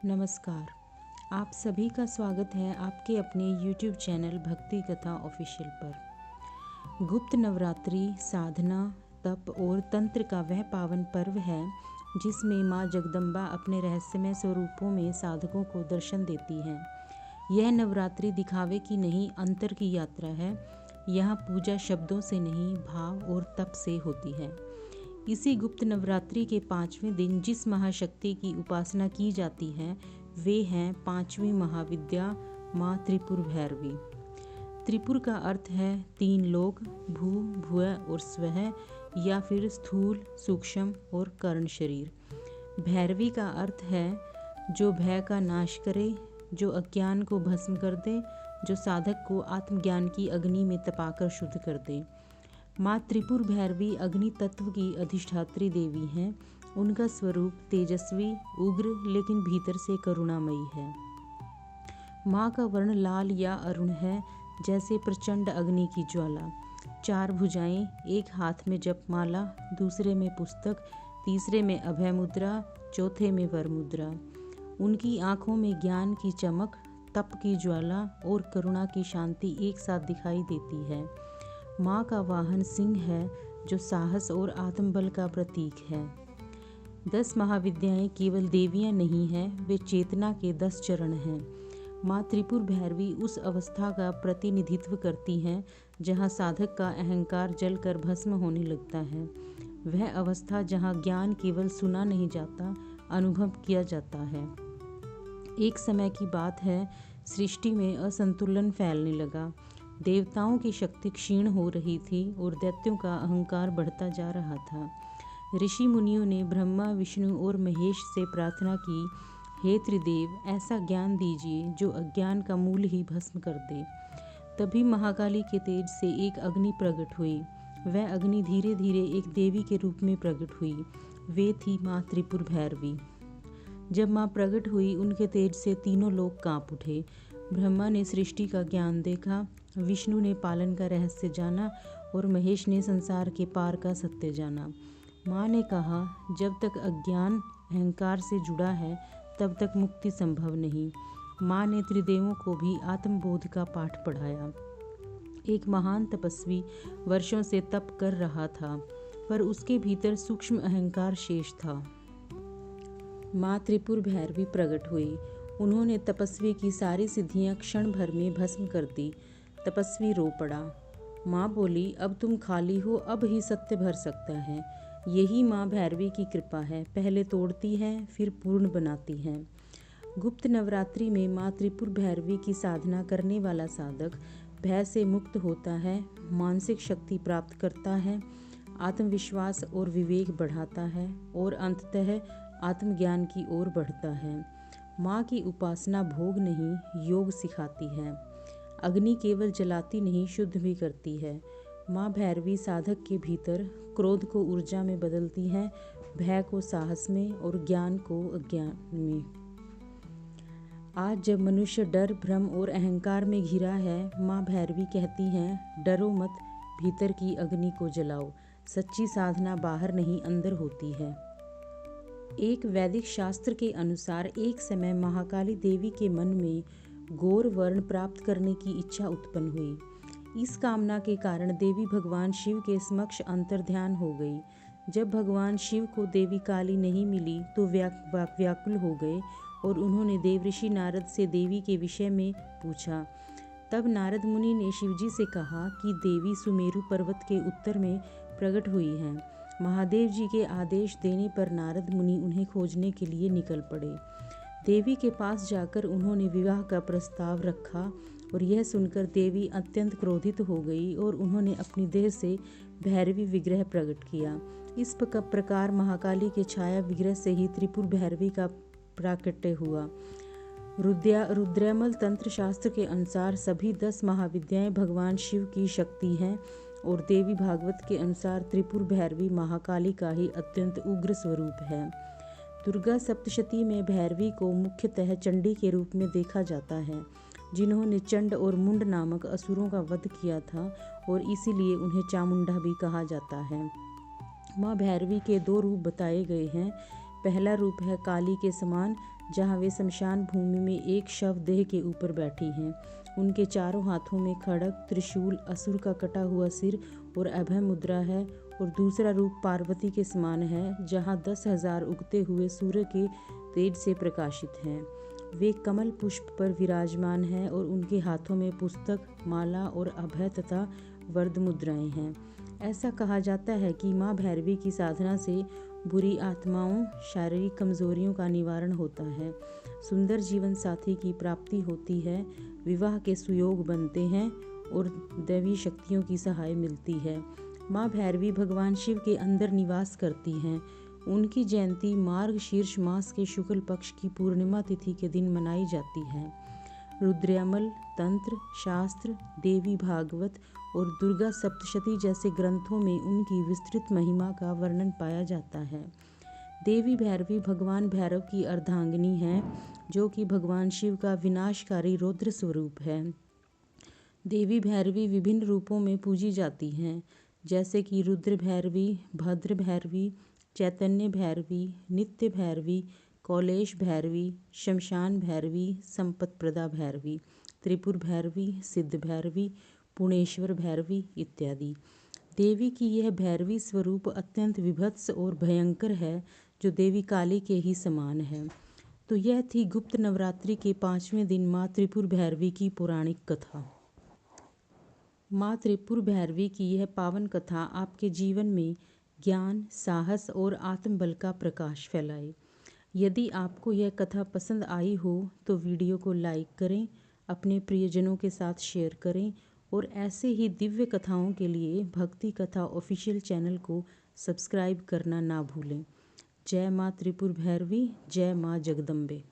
नमस्कार। आप सभी का स्वागत है आपके अपने YouTube चैनल भक्ति कथा ऑफिशियल पर। गुप्त नवरात्रि साधना, तप और तंत्र का वह पावन पर्व है जिसमें माँ जगदम्बा अपने रहस्यमय स्वरूपों में साधकों को दर्शन देती है। यह नवरात्रि दिखावे की नहीं, अंतर की यात्रा है। यहाँ पूजा शब्दों से नहीं, भाव और तप से होती है। इसी गुप्त नवरात्रि के 5वें दिन जिस महाशक्ति की उपासना की जाती है वे हैं 5वीं महाविद्या माँ त्रिपुर भैरवी। त्रिपुर का अर्थ है 3 लोक, भू, भुव और स्वः, या फिर स्थूल, सूक्ष्म और कर्ण शरीर। भैरवी का अर्थ है जो भय का नाश करे, जो अज्ञान को भस्म कर दे, जो साधक को आत्मज्ञान की अग्नि में तपाकर शुद्ध कर दे। माँ त्रिपुर भैरवी अग्नि तत्व की अधिष्ठात्री देवी हैं। उनका स्वरूप तेजस्वी, उग्र लेकिन भीतर से करुणामयी है। माँ का वर्ण लाल या अरुण है, जैसे प्रचंड अग्नि की ज्वाला। 4 भुजाएं, एक हाथ में जपमाला, दूसरे में पुस्तक, तीसरे में अभय मुद्रा, चौथे में वर मुद्रा। उनकी आँखों में ज्ञान की चमक, तप की ज्वाला और करुणा की शांति एक साथ दिखाई देती है। माँ का वाहन सिंह है जो साहस और आत्मबल का प्रतीक है। 10 महाविद्याएं केवल देवियां नहीं हैं, वे चेतना के 10 चरण हैं। माँ त्रिपुर भैरवी उस अवस्था का प्रतिनिधित्व करती हैं जहाँ साधक का अहंकार जलकर भस्म होने लगता है। वह अवस्था जहाँ ज्ञान केवल सुना नहीं जाता, अनुभव किया जाता है। एक समय की बात है, सृष्टि में असंतुलन फैलने लगा। देवताओं की शक्ति क्षीण हो रही थी और दैत्यों का अहंकार बढ़ता जा रहा था। ऋषि मुनियों ने ब्रह्मा, विष्णु और महेश से प्रार्थना की, हे त्रिदेव, ऐसा ज्ञान दीजिए जो अज्ञान का मूल ही भस्म कर दे। तभी महाकाली के तेज से एक अग्नि प्रकट हुई। वह अग्नि धीरे धीरे एक देवी के रूप में प्रकट हुई। वे थी माँ त्रिपुर भैरवी। जब माँ प्रकट हुई, उनके तेज से तीनों लोग कांप उठे। ब्रह्मा ने सृष्टि का ज्ञान देखा, विष्णु ने पालन का रहस्य जाना और महेश ने संसार के पार का सत्य जाना। माँ ने कहा, जब तक अज्ञान अहंकार से जुड़ा है तब तक मुक्ति संभव नहीं। माँ ने त्रिदेवों को भी आत्मबोध का पाठ पढ़ाया। एक महान तपस्वी वर्षों से तप कर रहा था, पर उसके भीतर सूक्ष्म अहंकार शेष था। माँ त्रिपुर भैरवी प्रकट हुई। उन्होंने तपस्वी की सारी सिद्धियां क्षण भर में भस्म कर दी। तपस्वी रो पड़ा। माँ बोली, अब तुम खाली हो, अब ही सत्य भर सकता है। यही माँ भैरवी की कृपा है, पहले तोड़ती है फिर पूर्ण बनाती है। गुप्त नवरात्रि में माँ त्रिपुर भैरवी की साधना करने वाला साधक भय से मुक्त होता है, मानसिक शक्ति प्राप्त करता है, आत्मविश्वास और विवेक बढ़ाता है और अंततः आत्मज्ञान की ओर बढ़ता है। माँ की उपासना भोग नहीं, योग सिखाती है। अग्नि केवल जलाती नहीं, शुद्ध भी करती है। माँ भैरवी साधक के भीतर क्रोध को ऊर्जा में बदलती है, भय को साहस में और ज्ञान को अज्ञान में। आज जब मनुष्य डर, भ्रम और अहंकार में घिरा है, माँ भैरवी कहती हैं, डरो मत, भीतर की अग्नि को जलाओ। सच्ची साधना बाहर नहीं, अंदर होती है। एक वैदिक शास्त्र के अनुसार एक समय महाकाली देवी के मन में गौर वर्ण प्राप्त करने की इच्छा उत्पन्न हुई। इस कामना के कारण देवी भगवान शिव के समक्ष अंतर्ध्यान हो गई। जब भगवान शिव को देवी काली नहीं मिली तो व्याकुल हो गए और उन्होंने देवऋषि नारद से देवी के विषय में पूछा। तब नारद मुनि ने शिवजी से कहा कि देवी सुमेरु पर्वत के उत्तर में प्रकट हुई हैं। महादेव जी के आदेश देने पर नारद मुनि उन्हें खोजने के लिए निकल पड़े। देवी के पास जाकर उन्होंने विवाह का प्रस्ताव रखा और यह सुनकर देवी अत्यंत क्रोधित हो गई और उन्होंने अपनी देह से भैरवी विग्रह प्रकट किया। इस प्रकार महाकाली के छाया विग्रह से ही त्रिपुर भैरवी का प्राकट्य हुआ। रुद्रमल तंत्र शास्त्र के अनुसार सभी 10 महाविद्याएं भगवान शिव की शक्ति हैं और देवी भागवत के अनुसार त्रिपुर भैरवी महाकाली का ही अत्यंत उग्र स्वरूप है। दुर्गा सप्तशती में भैरवी को मुख्यतः चंडी के रूप में देखा जाता है, जिन्होंने चंड और मुंड नामक असुरों का वध किया था और इसीलिए उन्हें चामुंडा भी कहा जाता है। माँ भैरवी के 2 रूप बताए गए हैं। पहला रूप है काली के समान, जहाँ वे शमशान भूमि में एक शव देह के ऊपर बैठी हैं। उनके चारों हाथों में खड्ग, त्रिशूल, असुर का कटा हुआ सिर और अभय मुद्रा है। और दूसरा रूप पार्वती के समान है, जहाँ 10,000 उगते हुए सूर्य के तेज से प्रकाशित हैं। वे कमल पुष्प पर विराजमान हैं और उनके हाथों में पुस्तक, माला और अभय तथा वरद मुद्राएं हैं। ऐसा कहा जाता है कि माँ भैरवी की साधना से बुरी आत्माओं, शारीरिक कमजोरियों का निवारण होता है, सुंदर जीवन साथी की प्राप्ति होती है, विवाह के सुयोग बनते हैं और दैवी शक्तियों की सहाय मिलती है। माँ भैरवी भगवान शिव के अंदर निवास करती हैं। उनकी जयंती मार्गशीर्ष मास के शुक्ल पक्ष की पूर्णिमा तिथि के दिन मनाई जाती है। रुद्रयामल, तंत्र, शास्त्र, देवी भागवत और दुर्गा सप्तशती जैसे ग्रंथों में उनकी विस्तृत महिमा का वर्णन पाया जाता है। देवी भैरवी भगवान भैरव की अर्धांगिनी है, जो कि भगवान शिव का विनाशकारी रौद्र स्वरूप है। देवी भैरवी विभिन्न रूपों में पूजी जाती हैं, जैसे कि रुद्र भैरवी, भद्र भैरवी, चैतन्य भैरवी, नित्य भैरवी, कौलेश भैरवी, शमशान भैरवी, संपत्प्रदा भैरवी, त्रिपुर भैरवी, सिद्ध भैरवी, पुणेश्वर भैरवी इत्यादि। देवी की यह भैरवी स्वरूप अत्यंत विभत्स और भयंकर है, जो देवी काली के ही समान है। तो यह थी गुप्त नवरात्रि के 5वें दिन माँ त्रिपुर भैरवी की पौराणिक कथा। माँ त्रिपुर भैरवी की यह पावन कथा आपके जीवन में ज्ञान, साहस और आत्मबल का प्रकाश फैलाए। यदि आपको यह कथा पसंद आई हो तो वीडियो को लाइक करें, अपने प्रियजनों के साथ शेयर करें और ऐसे ही दिव्य कथाओं के लिए भक्ति कथा ऑफिशियल चैनल को सब्सक्राइब करना ना भूलें। जय माँ त्रिपुर भैरवी, जय माँ जगदम्बे।